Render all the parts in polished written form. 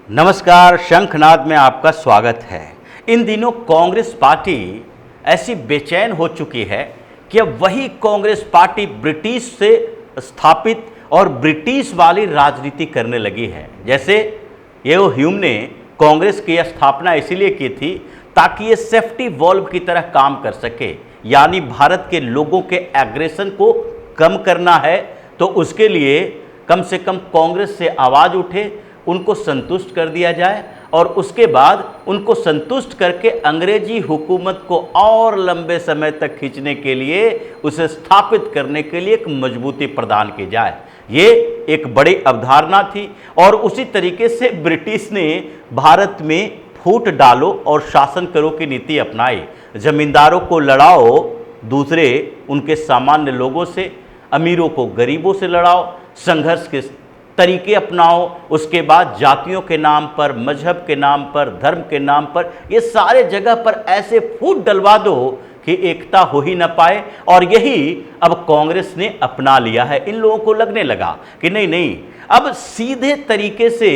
नमस्कार, शंखनाद में आपका स्वागत है। इन दिनों कांग्रेस पार्टी ऐसी बेचैन हो चुकी है कि अब वही कांग्रेस पार्टी ब्रिटिश से स्थापित और ब्रिटिश वाली राजनीति करने लगी है। जैसे ये ह्यूम ने कांग्रेस की स्थापना इसीलिए की थी ताकि ये सेफ्टी वॉल्व की तरह काम कर सके, यानी भारत के लोगों के एग्रेशन को कम करना है तो उसके लिए कम से कम कांग्रेस से आवाज़ उठे, उनको संतुष्ट कर दिया जाए और उसके बाद उनको संतुष्ट करके अंग्रेजी हुकूमत को और लंबे समय तक खींचने के लिए, उसे स्थापित करने के लिए एक मजबूती प्रदान की जाए। ये एक बड़ी अवधारणा थी और उसी तरीके से ब्रिटिश ने भारत में फूट डालो और शासन करो की नीति अपनाई। जमींदारों को लड़ाओ दूसरे उनके सामान्य लोगों से, अमीरों को गरीबों से लड़ाओ, संघर्ष के तरीके अपनाओ। उसके बाद जातियों के नाम पर, मजहब के नाम पर, धर्म के नाम पर, ये सारे जगह पर ऐसे फूट डलवा दो कि एकता हो ही न पाए। और यही अब कांग्रेस ने अपना लिया है। इन लोगों को लगने लगा कि नहीं, अब सीधे तरीके से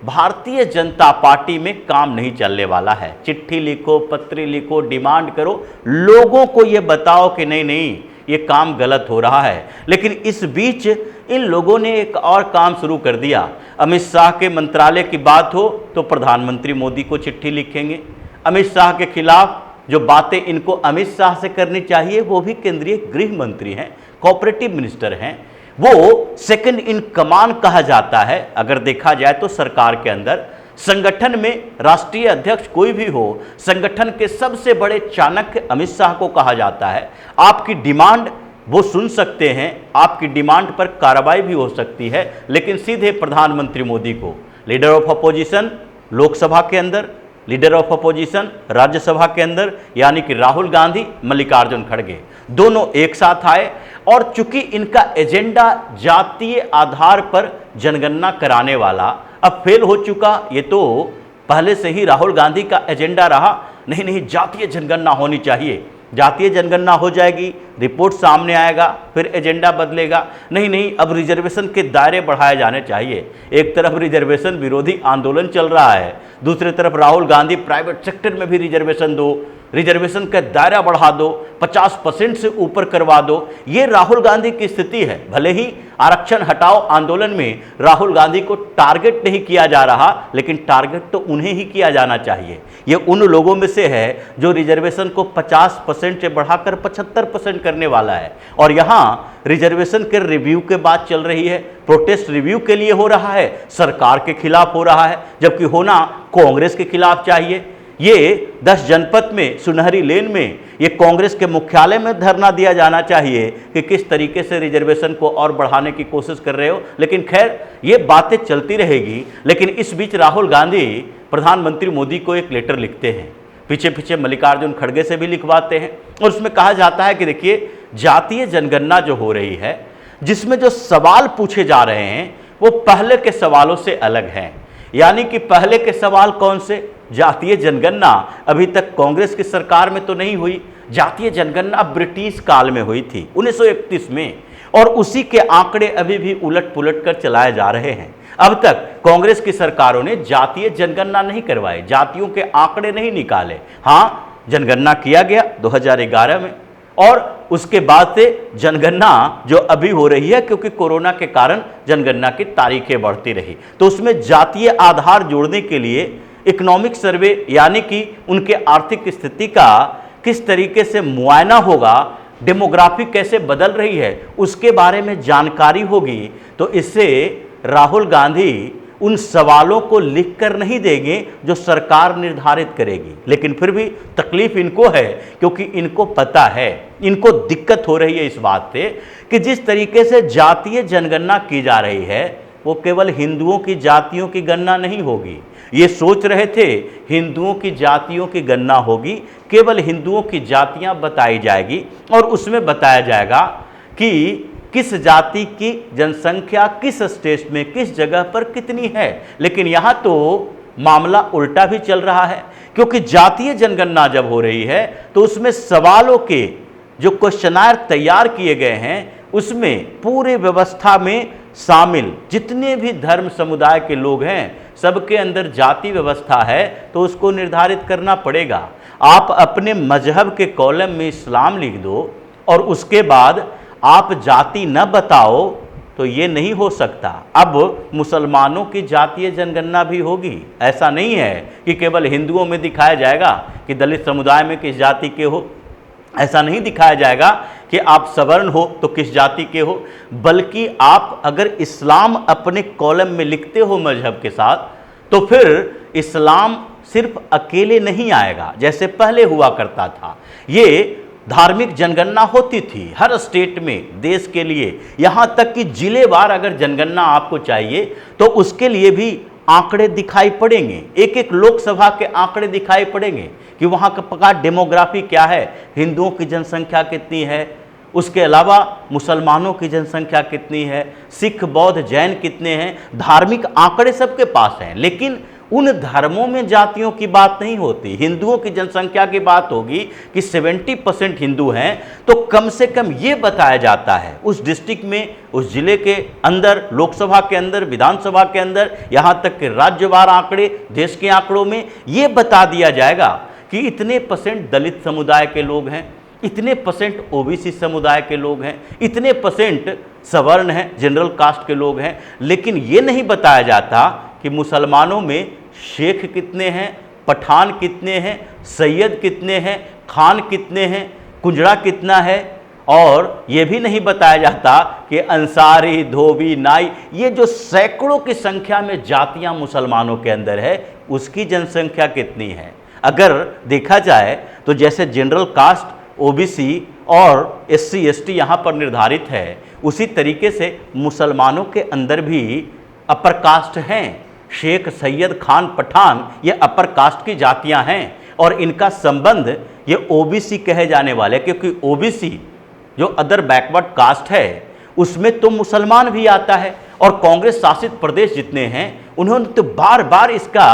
भारतीय जनता पार्टी में काम नहीं चलने वाला है। चिट्ठी लिखो, पत्री लिखो, डिमांड करो, लोगों को ये बताओ कि नहीं, ये काम गलत हो रहा है। लेकिन इस बीच इन लोगों ने एक और काम शुरू कर दिया। अमित शाह के मंत्रालय की बात हो तो प्रधानमंत्री मोदी को चिट्ठी लिखेंगे। अमित शाह के खिलाफ जो बातें इनको अमित शाह से करनी चाहिए, वो भी केंद्रीय गृह मंत्री हैं, कोऑपरेटिव मिनिस्टर हैं, वो सेकंड इन कमान कहा जाता है। अगर देखा जाए तो सरकार के अंदर, संगठन में राष्ट्रीय अध्यक्ष कोई भी हो, संगठन के सबसे बड़े चाणक्य अमित शाह को कहा जाता है। आपकी डिमांड वो सुन सकते हैं, आपकी डिमांड पर कार्रवाई भी हो सकती है, लेकिन सीधे प्रधानमंत्री मोदी को, लीडर ऑफ अपोजिशन लोकसभा के अंदर, लीडर ऑफ अपोजिशन राज्यसभा के अंदर, यानी कि राहुल गांधी, मल्लिकार्जुन खड़गे, दोनों एक साथ आए। और चूंकि इनका एजेंडा जातीय आधार पर जनगणना कराने वाला अब फेल हो चुका। ये तो पहले से ही राहुल गांधी का एजेंडा रहा, नहीं, जातीय जनगणना होनी चाहिए, जातीय जनगणना हो जाएगी, रिपोर्ट सामने आएगा, फिर एजेंडा बदलेगा। नहीं, अब रिजर्वेशन के दायरे बढ़ाए जाने चाहिए। एक तरफ रिजर्वेशन विरोधी आंदोलन चल रहा है, दूसरी तरफ राहुल गांधी प्राइवेट सेक्टर में भी रिजर्वेशन दो, रिजर्वेशन का दायरा बढ़ा दो, 50% से ऊपर करवा दो। ये राहुल गांधी की स्थिति है। भले ही आरक्षण हटाओ आंदोलन में राहुल गांधी को टारगेट नहीं किया जा रहा, लेकिन टारगेट तो उन्हें ही किया जाना चाहिए। ये उन लोगों में से है जो रिजर्वेशन को 50% से बढ़ाकर 75% करने वाला है। और यहाँ रिजर्वेशन के रिव्यू के बात चल रही है, प्रोटेस्ट रिव्यू के लिए हो रहा है, सरकार के खिलाफ हो रहा है, जबकि होना कांग्रेस के खिलाफ चाहिए। ये 10 जनपद में, सुनहरी लेन में, ये कांग्रेस के मुख्यालय में धरना दिया जाना चाहिए कि किस तरीके से रिजर्वेशन को और बढ़ाने की कोशिश कर रहे हो। लेकिन खैर, ये बातें चलती रहेगी। लेकिन इस बीच राहुल गांधी प्रधानमंत्री मोदी को एक लेटर लिखते हैं, पीछे मल्लिकार्जुन खड़गे से भी लिखवाते हैं, और उसमें कहा जाता है कि देखिए, जातीय जनगणना जो हो रही है, जिसमें जो सवाल पूछे जा रहे हैं वो पहले के सवालों से अलग हैं। यानी कि पहले के सवाल कौन से? जातीय जनगणना अभी तक कांग्रेस की सरकार में तो नहीं हुई। जातीय जनगणना ब्रिटिश काल में हुई थी 1931 में, और उसी के आंकड़े अभी भी उलट पुलट कर चलाए जा रहे हैं। अब तक कांग्रेस की सरकारों ने जातीय जनगणना नहीं करवाई, जातियों के आंकड़े नहीं निकाले। हाँ, जनगणना किया गया 2011 में, और उसके बाद से जनगणना जो अभी हो रही है, क्योंकि कोरोना के कारण जनगणना की तारीखें बढ़ती रही, तो उसमें जातीय आधार जोड़ने के लिए इकोनॉमिक सर्वे, यानी कि उनके आर्थिक स्थिति का किस तरीके से मुआयना होगा, डेमोग्राफी कैसे बदल रही है, उसके बारे में जानकारी होगी। तो इससे राहुल गांधी उन सवालों को लिखकर नहीं देंगे जो सरकार निर्धारित करेगी। लेकिन फिर भी तकलीफ इनको है, क्योंकि इनको पता है, इनको दिक्कत हो रही है इस बात से कि जिस तरीके से जातीय जनगणना की जा रही है, वो केवल हिंदुओं की जातियों की गणना नहीं होगी। ये सोच रहे थे हिंदुओं की जातियों की गणना होगी, केवल हिंदुओं की जातियां बताई जाएगी और उसमें बताया जाएगा कि किस जाति की जनसंख्या किस स्टेट में, किस जगह पर कितनी है। लेकिन यहाँ तो मामला उल्टा भी चल रहा है, क्योंकि जातीय जनगणना जब हो रही है तो उसमें सवालों के जो क्वेश्चनायर तैयार किए गए हैं उसमें पूरे व्यवस्था में शामिल जितने भी धर्म समुदाय के लोग हैं सबके अंदर जाति व्यवस्था है, तो उसको निर्धारित करना पड़ेगा। आप अपने मजहब के कॉलम में इस्लाम लिख दो और उसके बाद आप जाति न बताओ तो ये नहीं हो सकता। अब मुसलमानों की जातीय जनगणना भी होगी। ऐसा नहीं है कि केवल हिंदुओं में दिखाया जाएगा कि दलित समुदाय में किस जाति के हो, ऐसा नहीं दिखाया जाएगा कि आप सवर्ण हो तो किस जाति के हो, बल्कि आप अगर इस्लाम अपने कॉलम में लिखते हो मजहब के साथ, तो फिर इस्लाम सिर्फ अकेले नहीं आएगा जैसे पहले हुआ करता था। ये धार्मिक जनगणना होती थी हर स्टेट में देश के लिए, यहाँ तक कि जिलेवार अगर जनगणना आपको चाहिए तो उसके लिए भी आंकड़े दिखाई पड़ेंगे, एक एक लोकसभा के आंकड़े दिखाई पड़ेंगे कि वहाँ का डेमोग्राफी क्या है, हिंदुओं की जनसंख्या कितनी है, उसके अलावा मुसलमानों की जनसंख्या कितनी है, सिख बौद्ध जैन कितने हैं, धार्मिक आंकड़े सबके पास हैं। लेकिन उन धर्मों में जातियों की बात नहीं होती। हिंदुओं की जनसंख्या की बात होगी कि 70% हिंदू हैं, तो कम से कम ये बताया जाता है उस डिस्ट्रिक्ट में, उस जिले के अंदर, लोकसभा के अंदर, विधानसभा के अंदर, यहाँ तक कि राज्यवार आंकड़े, देश के आंकड़ों में ये बता दिया जाएगा कि इतने % दलित समुदाय के लोग हैं, इतने % ओबीसी समुदाय के लोग हैं, इतने % सवर्ण हैं, जनरल कास्ट के लोग हैं। लेकिन ये नहीं बताया जाता कि मुसलमानों में शेख कितने हैं, पठान कितने हैं, सैयद कितने हैं, खान कितने हैं, कुंजड़ा कितना है, और ये भी नहीं बताया जाता कि अंसारी, धोबी, नाई, ये जो सैकड़ों की संख्या में जातियां मुसलमानों के अंदर है, उसकी जनसंख्या कितनी है। अगर देखा जाए तो जैसे जनरल कास्ट, ओबीसी और एससी एसटी यहाँ पर निर्धारित है, उसी तरीके से मुसलमानों के अंदर भी अपर कास्ट हैं। शेख, सैयद, खान, पठान ये अपर कास्ट की जातियां हैं और इनका संबंध ये ओबीसी कहे जाने वाले, क्योंकि ओबीसी जो अदर बैकवर्ड कास्ट है उसमें तो मुसलमान भी आता है। और कांग्रेस शासित प्रदेश जितने हैं उन्होंने तो बार बार इसका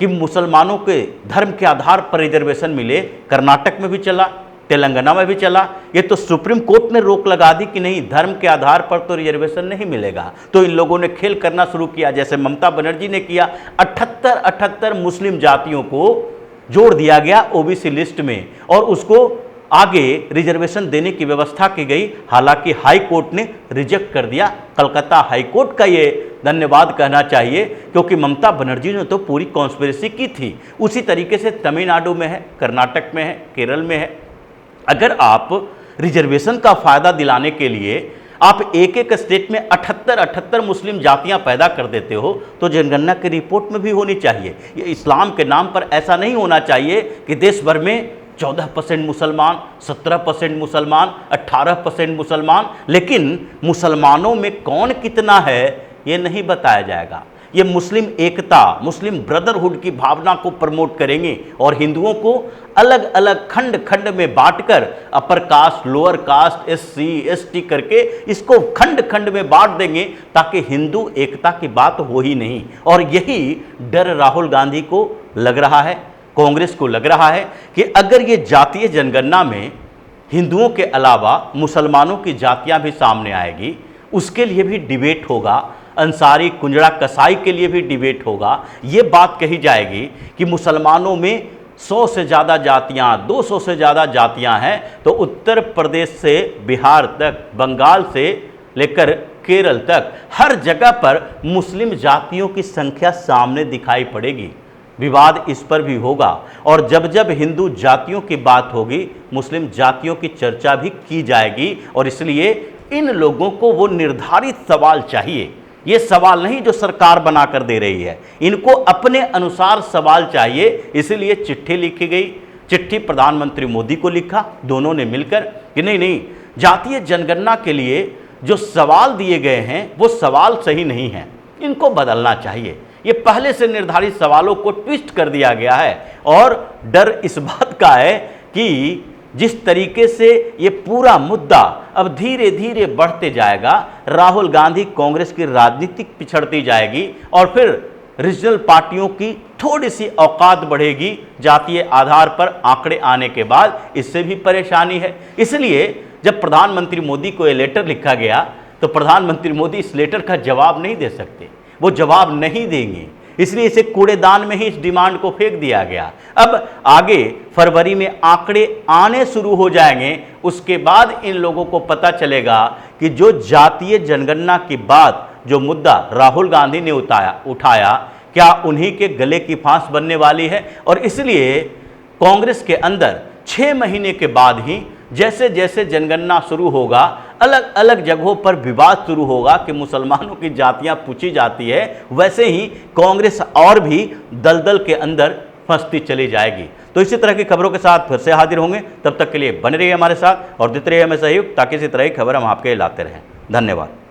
कि मुसलमानों के धर्म के आधार पर रिजर्वेशन मिले, कर्नाटक में भी चला, तेलंगाना में भी चला। ये तो सुप्रीम कोर्ट ने रोक लगा दी कि नहीं, धर्म के आधार पर तो रिजर्वेशन नहीं मिलेगा। तो इन लोगों ने खेल करना शुरू किया, जैसे ममता बनर्जी ने किया। 78 मुस्लिम जातियों को जोड़ दिया गया ओबीसी लिस्ट में और उसको आगे रिजर्वेशन देने की व्यवस्था की गई। हालांकि हाई कोर्ट ने रिजेक्ट कर दिया। कलकत्ता हाई कोर्ट का ये धन्यवाद कहना चाहिए, क्योंकि ममता बनर्जी ने तो पूरी कॉन्स्पिरेसी की थी। उसी तरीके से तमिलनाडु में है, कर्नाटक में है, केरल में है। अगर आप रिजर्वेशन का फायदा दिलाने के लिए आप एक एक स्टेट में 78 मुस्लिम जातियां पैदा कर देते हो, तो जनगणना की रिपोर्ट में भी होनी चाहिए। ये इस्लाम के नाम पर ऐसा नहीं होना चाहिए कि देश भर में 14% मुसलमान, 17% मुसलमान, 18% मुसलमान, लेकिन मुसलमानों में कौन कितना है ये नहीं बताया जाएगा। ये मुस्लिम एकता, मुस्लिम ब्रदरहुड की भावना को प्रमोट करेंगे और हिंदुओं को अलग अलग खंड खंड में बांटकर upper caste, lower caste, SC, ST करके इसको खंड खंड में बांट देंगे ताकि हिंदू एकता की बात हो ही नहीं। और यही डर राहुल गांधी को लग रहा है, कांग्रेस को लग रहा है कि अगर ये जातीय जनगणना में हिंदुओं के अलावा मुसलमानों की जातियां भी सामने आएगी, उसके लिए भी डिबेट होगा, अंसारी, कुंजड़ा, कसाई के लिए भी डिबेट होगा। ये बात कही जाएगी कि मुसलमानों में 100 से ज़्यादा जातियाँ, 200 से ज़्यादा जातियाँ हैं, तो उत्तर प्रदेश से बिहार तक, बंगाल से लेकर केरल तक हर जगह पर मुस्लिम जातियों की संख्या सामने दिखाई पड़ेगी। विवाद इस पर भी होगा और जब जब हिंदू जातियों की बात होगी, मुस्लिम जातियों की चर्चा भी की जाएगी। और इसलिए इन लोगों को वो निर्धारित सवाल चाहिए, ये सवाल नहीं जो सरकार बनाकर दे रही है, इनको अपने अनुसार सवाल चाहिए। इसीलिए चिट्ठी लिखी गई, चिट्ठी प्रधानमंत्री मोदी को लिखा, दोनों ने मिलकर कि नहीं, जातीय जनगणना के लिए जो सवाल दिए गए हैं वो सवाल सही नहीं हैं, इनको बदलना चाहिए। ये पहले से निर्धारित सवालों को ट्विस्ट कर दिया गया है और डर इस बात का है कि जिस तरीके से ये पूरा मुद्दा अब धीरे धीरे बढ़ते जाएगा, राहुल गांधी कांग्रेस की राजनीति पिछड़ती जाएगी और फिर रीजनल पार्टियों की थोड़ी सी औकात बढ़ेगी जातीय आधार पर आंकड़े आने के बाद, इससे भी परेशानी है। इसलिए जब प्रधानमंत्री मोदी को ये लेटर लिखा गया तो प्रधानमंत्री मोदी इस लेटर का जवाब नहीं दे सकते, वो जवाब नहीं देंगे, इसलिए इसे कूड़ेदान में ही इस डिमांड को फेंक दिया गया। अब आगे फरवरी में आंकड़े आने शुरू हो जाएंगे, उसके बाद इन लोगों को पता चलेगा कि जो जातीय जनगणना की बात जो मुद्दा राहुल गांधी ने उठाया क्या उन्हीं के गले की फांस बनने वाली है। और इसलिए कांग्रेस के अंदर 6 महीने के बाद ही जैसे जैसे जनगणना शुरू होगा, अलग अलग जगहों पर विवाद शुरू होगा कि मुसलमानों की जातियां पूछी जाती है, वैसे ही कांग्रेस और भी दलदल के अंदर फंसती चली जाएगी। तो इसी तरह की खबरों के साथ फिर से हाजिर होंगे, तब तक के लिए बने रहिए हमारे साथ और देते रहिए हमें सहयोग, ताकि इसी तरह की खबर हम आपके लाते रहें। धन्यवाद।